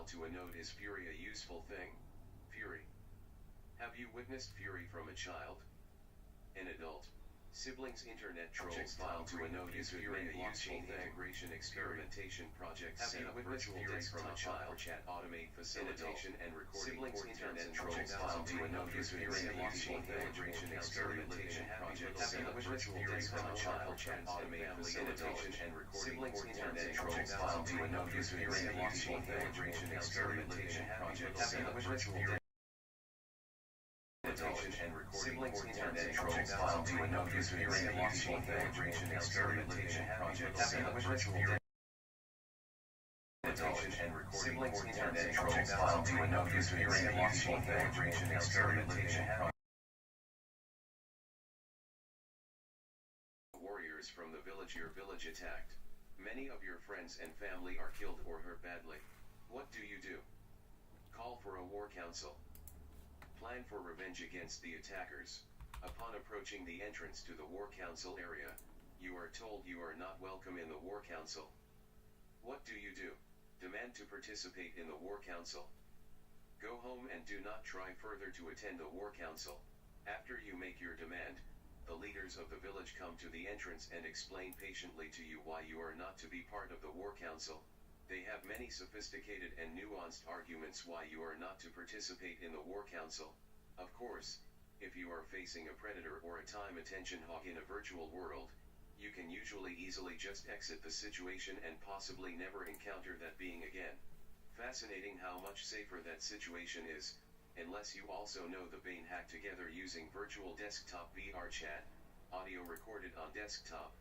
to a node. Is Fury a useful thing? Fury. Have you witnessed Fury from a child? An adult? Siblings internet trolls file to a node. Is Fury a useful thing? Integration experimentation projects. Have you witnessed Fury from a child? Chat automate facilitation and recording. Siblings internet trolls file to a node. Is Fury a useful thing? Integration experimentation projects. Have you witnessed Fury from a child? Chat automate facilitation and recording. Siblings internet trolls file to a node. Is Fury a useful thing? Integration experimentation projects. Have you witnessed Fury and recording internet trolls file to a node. Is Fury a useful thing? Integration experimentation projects. Have you witnessed Fury and recording internet trolls file to a node. Is Fury a useful thing? Integration experimentation warriors from the village. Your village attacked. Many of your friends and family are killed or hurt badly. What do? Call for a war council. Plan for revenge against the attackers. Upon approaching the entrance to the War Council area, you are told you are not welcome in the War Council. What do? Demand to participate in the War Council. Go home and do not try further to attend the War Council. After you make your demand, the leaders of the village come to the entrance and explain patiently to you why you are not to be part of the War Council. They have many sophisticated and nuanced arguments why you are not to participate in the War Council. Of course, if you are facing a predator or a time attention hog in a virtual world, you can usually easily just exit the situation and possibly never encounter that being again. Fascinating how much safer that situation is, unless you also know the Bane hack together using virtual desktop VR chat, audio recorded on desktop,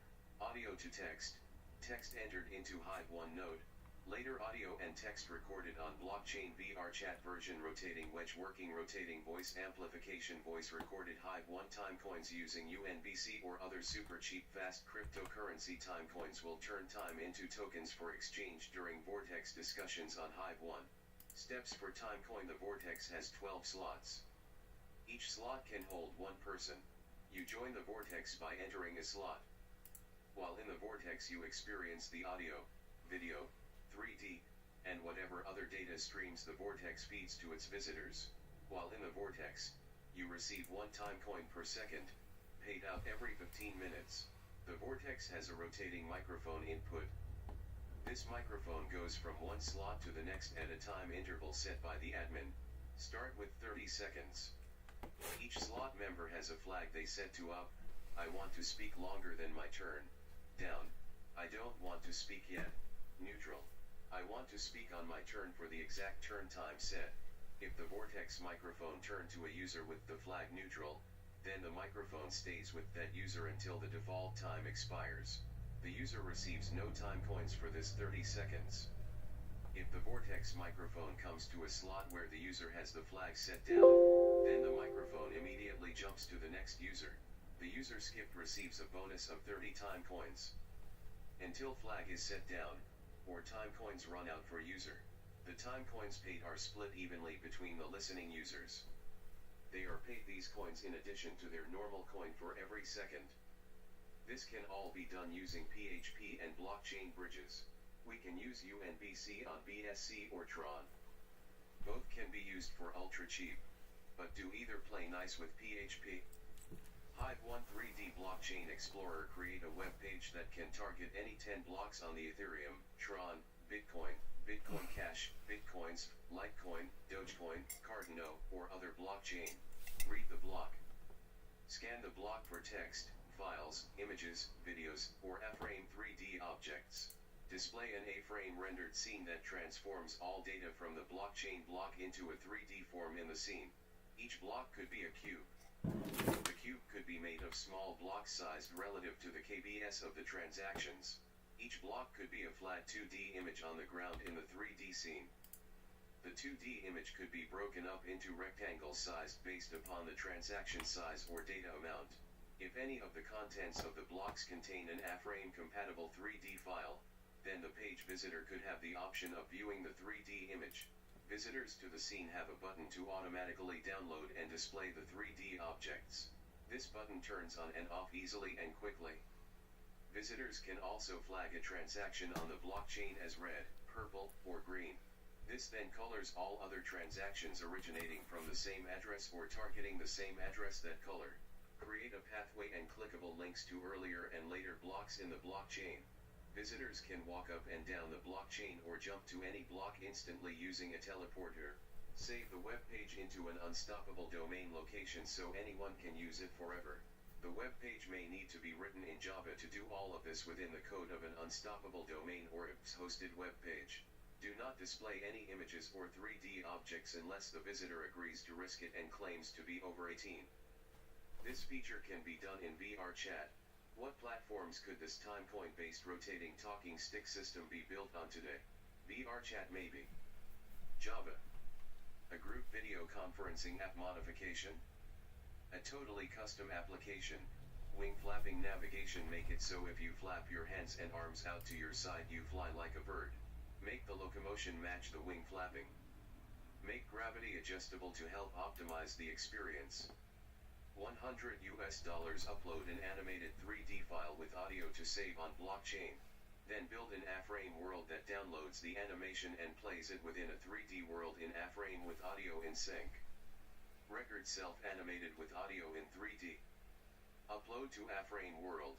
audio to text, text entered into Hive 1 node, later audio and text recorded on blockchain VR chat version rotating wedge working rotating voice amplification voice recorded Hive 1 time coins using UNBC or other super cheap fast cryptocurrency time coins will turn time into tokens for exchange during Vortex discussions on Hive 1. Steps for Timecoin. The Vortex has 12 slots. Each slot can hold one person. You join the Vortex by entering a slot. While in the Vortex you experience the audio, video, 3D, and whatever other data streams the Vortex feeds to its visitors. While in the Vortex, you receive 1 Timecoin per second, paid out every 15 minutes. The Vortex has a rotating microphone input. This microphone goes from one slot to the next at a time interval set by the admin. Start with 30 seconds. Each slot member has a flag they set to up. I want to speak longer than my turn. Down. I don't want to speak yet. Neutral. I want to speak on my turn for the exact turn time set. If the Vortex microphone turned to a user with the flag neutral, then the microphone stays with that user until the default time expires. The user receives no time coins for this 30 seconds. If the Vortex microphone comes to a slot where the user has the flag set down, then the microphone immediately jumps to the next user. The user skipped receives a bonus of 30 time coins. Until flag is set down, or time coins run out for user. The time coins paid are split evenly between the listening users. They are paid these coins in addition to their normal coin for every second. This can all be done using PHP and blockchain bridges. We can use UNBC on BSC or Tron. Both can be used for ultra cheap. But do either play nice with PHP? Hive 1 3D Blockchain Explorer. Create a web page that can target any 10 blocks on the Ethereum, Tron, Bitcoin, Bitcoin Cash, Bitcoins, Litecoin, Dogecoin, Cardano, or other blockchain. Read the block. Scan the block for text, files, images, videos, or A-frame 3D objects. Display an A-frame rendered scene that transforms all data from the blockchain block into a 3D form in the scene. Each block could be a cube. The cube could be made of small blocks sized relative to the KBS of the transactions. Each block could be a flat 2D image on the ground in the 3D scene. The 2D image could be broken up into rectangles sized based upon the transaction size or data amount. If any of the contents of the blocks contain an A-frame compatible 3D file, then the page visitor could have the option of viewing the 3D image. Visitors to the scene have a button to automatically download and display the 3D objects. This button turns on and off easily and quickly. Visitors can also flag a transaction on the blockchain as red, purple, or green. This then colors all other transactions originating from the same address or targeting the same address that color. Create a pathway and clickable links to earlier and later blocks in the blockchain. Visitors can walk up and down the blockchain or jump to any block instantly using a teleporter. Save the web page into an unstoppable domain location so anyone can use it forever. The web page may need to be written in Java to do all of this within the code of an unstoppable domain or its hosted web page. Do not display any images or 3D objects unless the visitor agrees to risk it and claims to be over 18. This feature can be done in VRChat. What platforms could this Timecoin-based rotating talking stick system be built on today? VRChat maybe. Java. A group video conferencing app modification? A totally custom application. Wing flapping navigation. Make it so if you flap your hands and arms out to your side you fly like a bird. Make the locomotion match the wing flapping. Make gravity adjustable to help optimize the experience. $100 upload an animated 3D file with audio to save on blockchain. Then build an A-Frame world that downloads the animation and plays it within a 3D world in A-Frame with audio in sync. Record self-animated with audio in 3D. Upload to A-Frame world.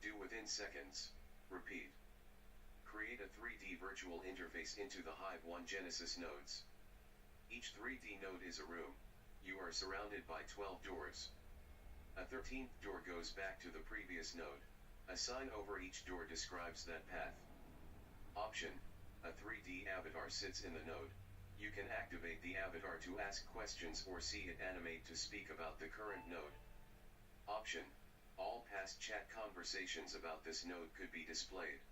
Do within seconds. Repeat. Create a 3D virtual interface into the Hive 1 Genesis nodes. Each 3D node is a room. You are surrounded by 12 doors. A 13th door goes back to the previous node. A sign over each door describes that path. Option. A 3D avatar sits in the node. You can activate the avatar to ask questions or see it animate to speak about the current node. Option. All past chat conversations about this node could be displayed.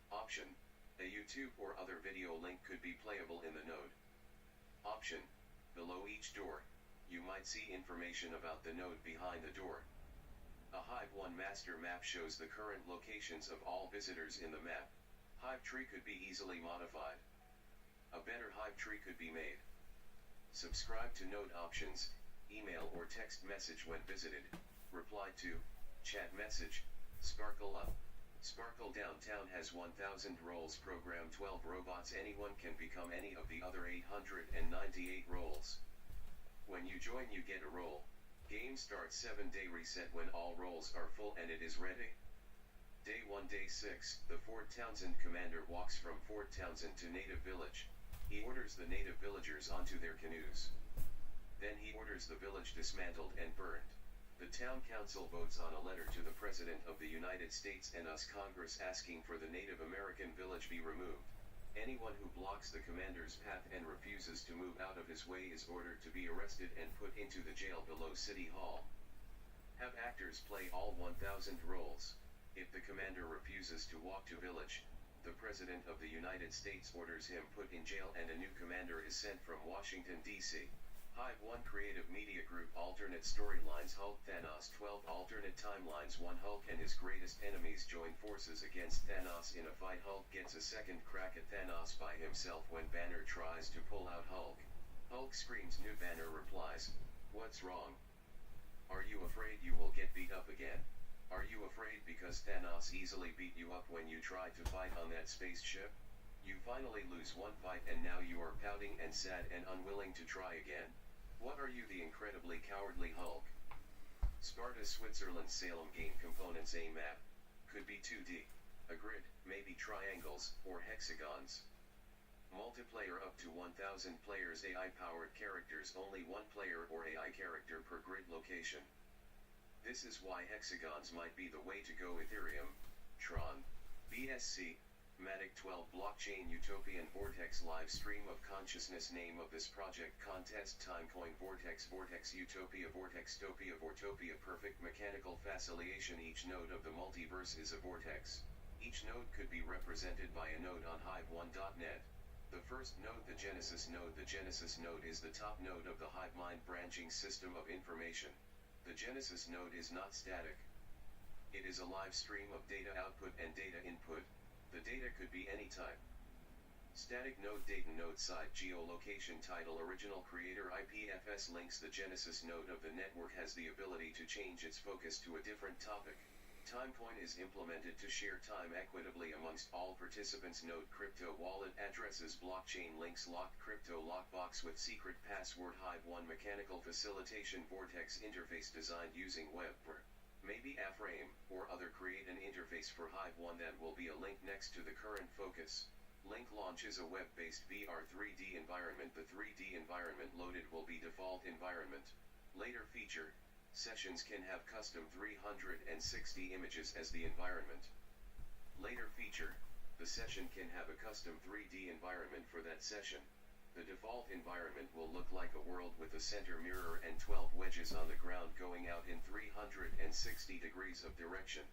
Option. A YouTube or other video link could be playable in the node. Option. Below each door, you might see information about the node behind the door. A Hive 1 master map shows the current locations of all visitors in the map. Hive tree could be easily modified. A better Hive tree could be made. Subscribe to node options, email or text message when visited, reply to, chat message, Sparkle up. Sparkle Downtown has 1,000 roles, program 12 robots. Anyone can become any of the other 898 roles. When you join you get a role. Game starts 7-day reset when all roles are full and it is ready. Day 1 Day 6, the Fort Townsend commander walks from Fort Townsend to Native Village. He orders the native villagers onto their canoes. Then he orders the village dismantled and burned. The town council votes on a letter to the President of the United States and US Congress asking for the Native American village be removed. Anyone who blocks the commander's path and refuses to move out of his way is ordered to be arrested and put into the jail below City Hall. Have actors play all 1,000 roles. If the commander refuses to walk to village, the President of the United States orders him put in jail and a new commander is sent from Washington, D.C. Hive 1 Creative Media Group. Alternate storylines. Hulk Thanos. 12 alternate timelines. 1 Hulk and his greatest enemies join forces against Thanos in a fight. Hulk gets a second crack at Thanos by himself when Banner tries to pull out Hulk. Hulk screams. New Banner replies, "What's wrong? Are you afraid you will get beat up again? Are you afraid because Thanos easily beat you up when you tried to fight on that spaceship? You finally lose one fight and now you are pouting and sad and unwilling to try again. What are you, the incredibly cowardly Hulk?" Sparta, Switzerland. Salem game components. A map. Could be 2D. A grid, maybe triangles, or hexagons. Multiplayer up to 1,000 players. AI-powered characters. Only one player or AI character per grid location. This is why hexagons might be the way to go. Ethereum, Tron, BSC, Matic 12 Blockchain Utopian Vortex live stream of consciousness. Name of this project contest Timecoin Vortex Vortex Utopia Vortextopia Vortopia Perfect mechanical facilitation. Each node of the multiverse is a vortex. Each node could be represented by a node on Hive1.net. The first node, the Genesis node. The Genesis node is the top node of the HiveMind branching system of information. The Genesis node is not static. It is a live stream of data output and data input. The data could be any type. Static node. Data node. Site geolocation. Title original creator IPFS links. The Genesis node of the network has the ability to change its focus to a different topic. TimePoint is implemented to share time equitably amongst all participants. Node crypto wallet addresses, blockchain links, locked crypto lockbox with secret password, Hive1 mechanical facilitation, Vortex interface designed using WebPer, maybe A-Frame, or other. Create an interface for Hive1 that will be a link next to the current focus. Link launches a web-based VR 3D environment. The 3D environment loaded will be default environment. Later feature, sessions can have custom 360 images as the environment. Later feature, the session can have a custom 3D environment for that session. The default environment will look like a world with a center mirror and 12 wedges on the ground going out in 360 degrees of direction.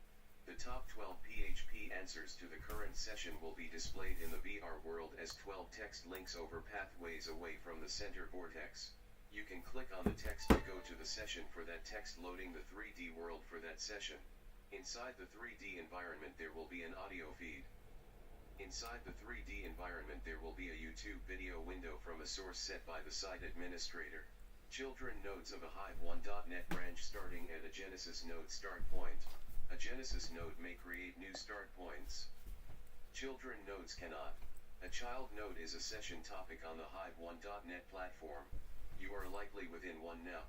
The top 12 PHP answers to the current session will be displayed in the VR world as 12 text links over pathways away from the center vortex. You can click on the text to go to the session for that text, loading the 3D world for that session. Inside the 3D environment there will be an audio feed. Inside the 3D environment there will be a YouTube video window from a source set by the site administrator. Children nodes of a Hive1.net branch starting at a Genesis node start point. A Genesis node may create new start points. Children nodes cannot. A child node is a session topic on the Hive1.net platform. You are likely within one now.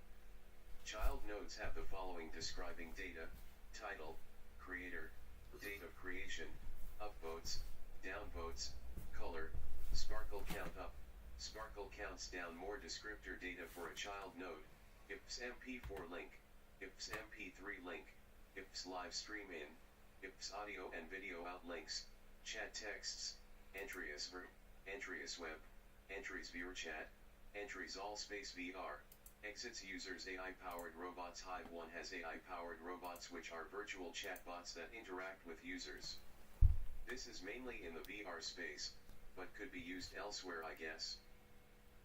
Child nodes have the following describing data, title, creator, date of creation, upvotes, downvotes, color, sparkle count up, sparkle counts down. More descriptor data for a child node, IPS MP4 link, IPS MP3 link, IPS live stream in, IPS audio and video out links, chat texts, entries room, entries web, entries viewer chat, entries all space VR, exits users AI-powered robots. Hive1 has AI-powered robots which are virtual chatbots that interact with users. This is mainly in the VR space, but could be used elsewhere I guess.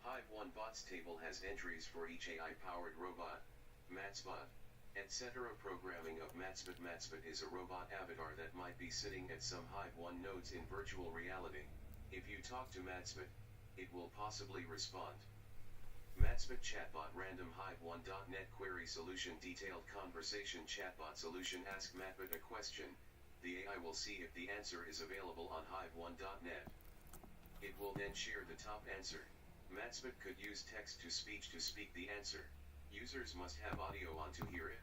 Hive1 bots table has entries for each AI-powered robot, Matspot, etc. Programming of Matspot. Matspot is a robot avatar that might be sitting at some Hive1 nodes in virtual reality. If you talk to Matspot, it will possibly respond. Matspot chatbot random Hive1.net query solution detailed conversation chatbot solution. Ask Matbot a question, the AI will see if the answer is available on Hive1.net. It will then share the top answer. Matspot could use text to speak the answer. Users must have audio on to hear it.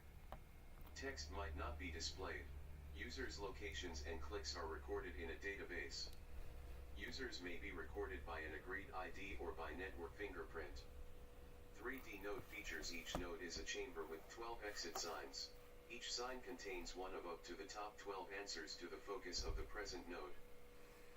Text might not be displayed. Users' locations and clicks are recorded in a database. Users may be recorded by an agreed ID or by network fingerprint. 3D node features. Each node is a chamber with 12 exit signs. Each sign contains one of up to the top 12 answers to the focus of the present node.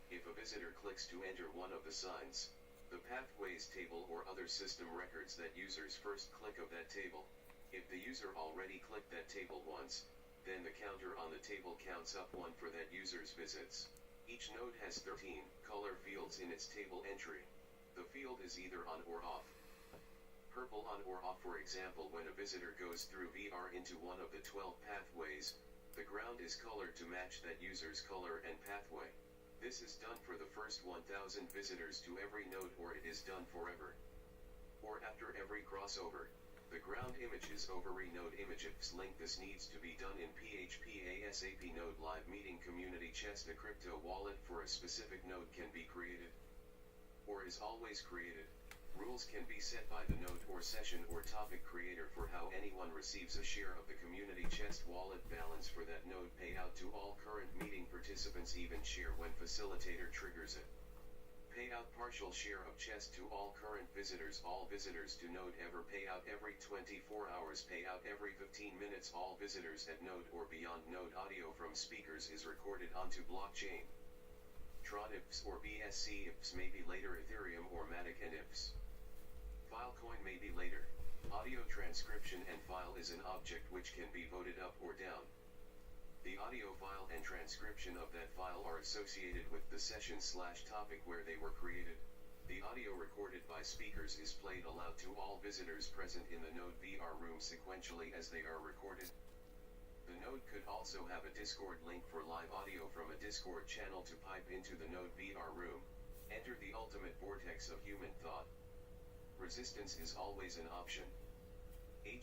If a visitor clicks to enter one of the signs, the pathways table or other system records that users first click of that table. If the user already clicked that table once, then the counter on the table counts up 1 for that user's visits. Each node has 13 color fields in its table entry. The field is either on or off. Purple on or off. For example, when a visitor goes through VR into one of the 12 pathways, the ground is colored to match that user's color and pathway. This is done for the first 1000 visitors to every node, or it is done forever. Or after every crossover, the ground image is over node image. IPS link. This needs to be done in PHP ASAP. Node live meeting community chest. A crypto wallet for a specific node can be created, or is always created. Rules can be set by the node or session or topic creator for how anyone receives a share of the community chest wallet balance for that node. Payout to all current meeting participants, even share when facilitator triggers it. Payout partial share of chest to all current visitors. All visitors to node ever. Payout every 24 hours. Payout every 15 minutes. All visitors at node or beyond node. Audio from speakers is recorded onto blockchain. Tron IPS or BSC IPS may be later. Ethereum or Matic and IPS. Filecoin may be later. Audio transcription and file is an object which can be voted up or down. The audio file and transcription of that file are associated with the session/topic where they were created. The audio recorded by speakers is played aloud to all visitors present in the node VR room sequentially as they are recorded. The node could also have a Discord link for live audio from a Discord channel to pipe into the node VR room. Enter the ultimate vortex of human thought. Resistance is always an option.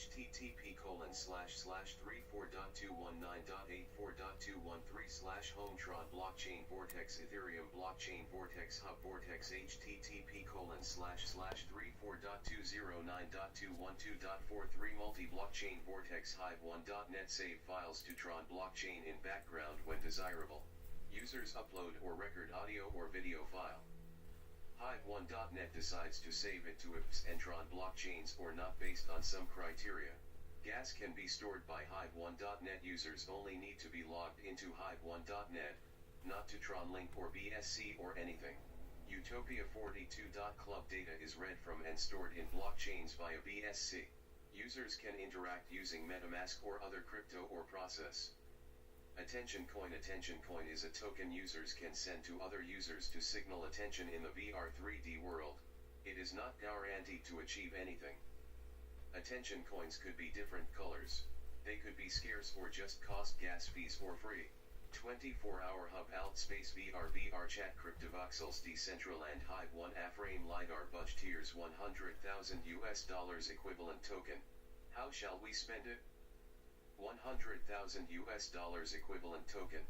http://34.219.84.213/hometron blockchain vortex Ethereum blockchain vortex hub vortex http://34.209.212.43 multi-blockchain vortex hive 1.net save files to Tron blockchain in background when desirable. Users upload or record audio or video file. Hive1.net decides to save it to IPS and Tron blockchains or not based on some criteria. Gas can be stored by Hive1.net. Users only need to be logged into Hive1.net, not to TronLink or BSC or anything. Utopia42.club data is read from and stored in blockchains via BSC. Users can interact using MetaMask or other crypto or process. Attention coin is a token users can send to other users to signal attention in the VR 3D world. It is not guaranteed to achieve anything. Attention coins could be different colors. They could be scarce or just cost gas fees for free. 24-hour hub alt space VR chat Cryptovoxels Decentraland Hive 1 A-frame LiDAR budge tiers $100,000 equivalent token. How shall we spend it? $100,000 equivalent token.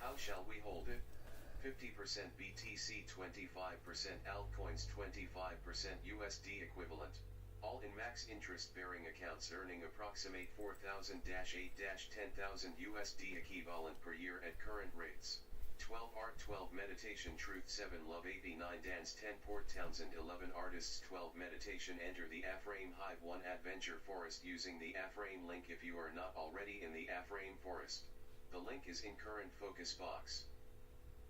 How shall we hold it? 50% BTC, 25% altcoins, 25% USD equivalent. All in max interest bearing accounts earning approximate 4,000-8-10,000 USD equivalent per year at current rates. 12 art 12 meditation truth 7 love 89 dance 10 port Townsend 11 artists 12 meditation. Enter the A-frame Hive 1 adventure forest using the A-frame link if you are not already in the A-frame forest. The link is in current focus box.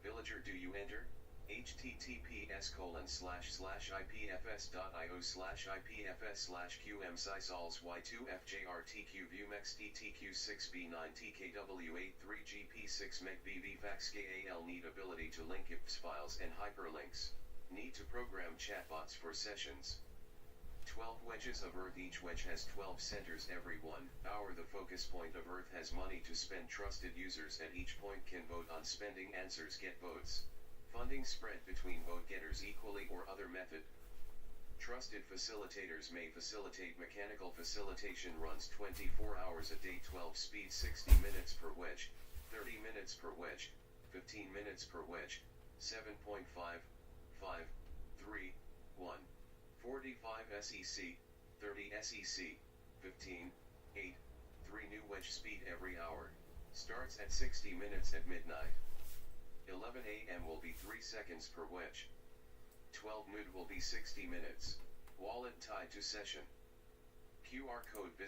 Villager, do you enter? https://ipfs.io/ipfs/qm y2fjrtq vumex dtq6b9tkw83gp6 mecbv faxkal. Need ability to link IPS files and hyperlinks. Need to program chatbots for sessions. 12 wedges of Earth. Each wedge has 12 centers. Every 1 hour the focus point of Earth has money to spend. Trusted users at each point can vote on spending. Answers get votes. Funding spread between vote getters equally or other method. Trusted facilitators may facilitate. Mechanical facilitation runs 24 hours a day. 12 speed 60 minutes per wedge, 30 minutes per wedge, 15 minutes per wedge, 7.5, 5, 3, 1. 45 SEC, 30 SEC, 15, 8, 3 new wedge speed every hour. Starts at 60 minutes at midnight. 11 AM will be 3 seconds per wedge. 12 mid will be 60 minutes. Wallet tied to session. QR code visit.